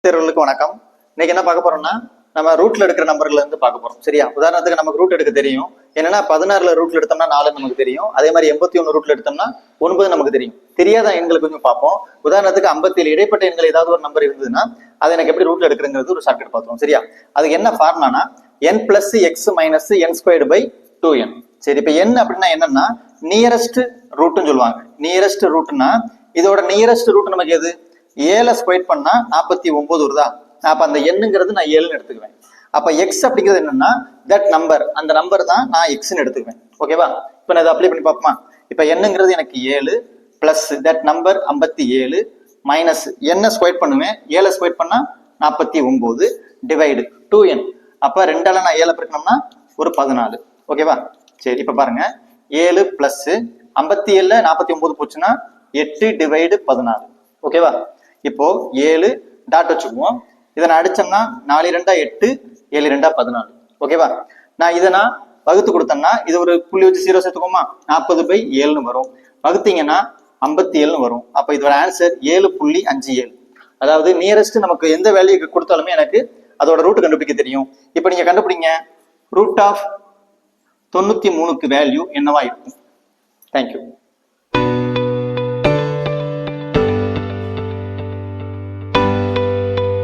தேர்வுகளுக்கு வணக்கம். இன்னைக்கு என்ன பார்க்க போறோம்னா நம்ம ரூட்ல எடுக்கிற நம்பர்ல இருந்து பார்க்க போறோம். சரியா? உதாரணத்துக்கு நமக்கு ரூட் எடுக்க தெரியும். என்னன்னா 16 ரூட்ல எடுத்தோம்னா 4 நமக்கு தெரியும். அதே மாதிரி 81 ரூட்ல எடுத்தோம்னா 9 நமக்கு தெரியும். தெரியாத எண்களை கொஞ்சம் பார்ப்போம். உதாரணத்துக்கு 57 இடைப்பட்ட எண்கள் ஏதாவது ஒரு நம்பர் இருந்ததுன்னா அதை எனக்கு எப்படி ரூட்ல எடுக்கிறங்கிறது ஒரு ஷார்ட்கட் பார்த்தோம். சரியா? அதுக்கு என்ன ஃபார்முலானா n plus x minus n squared by 2n. சரி, இப்ப n அப்படின்னா என்னன்னா நியரஸ்ட் ரூட்னு சொல்லுவாங்க. நியரஸ்ட் ரூட்னா இதோட நியரஸ்ட் ரூட் நமக்கு எது? 7 ஸ்கொயர் பண்ணா 49 வருதா? அப்ப அந்த எண்ணுங்கிறது நான் 7ன்னு எடுத்துக்குவேன். அப்ப எக்ஸ் அப்படிங்கிறது என்னன்னா தட் நம்பர், அந்த நம்பர் தான் நான் எக்ஸ்ன்னு எடுத்துக்குவேன். ஓகேவா? இப்ப நான் இதை அப்ளை பண்ணி பார்ப்போமா? இப்ப எண்ணுங்கிறது எனக்கு 7 பிளஸ் தட் நம்பர் 57 மைனஸ் என்ன ஸ்கொயர் பண்ணுவேன்? 7 ஸ்கொயர் பண்ணா 49 டிவைடு 2n. அப்ப 2ஆல நான் 7 பெருக்கணும்னா ஒரு 14. ஓகேவா? சரி, இப்ப பாருங்க 7 பிளஸ் 57 49 போச்சுன்னா 8 டிவைடு 14. ஓகேவா? இப்போ 7 டாட் வச்சுக்குவோம். இதை நான் அடிச்சோம்னா 4 2 8 7 2 14. ஓகேவா? நான் இதை வகுத்து கொடுத்தேன்னா இது ஒரு புள்ளி வச்சு 0 சேர்த்துக்கோமா, 40/7 வரும். வகுத்தீங்கன்னா 57 வரும். அப்ப இதோட ஆன்சர் 7.57. அதாவது நியரஸ்ட் நமக்கு எந்த வேல்யூ கொடுத்தாலுமே எனக்கு அதோட ரூட் கண்டுபிடிக்க தெரியும். இப்ப நீங்க கண்டுபிடிங்க ரூட் ஆஃப் 93க்கு வேல்யூ என்னவா இருக்கும்? தேங்க்யூ.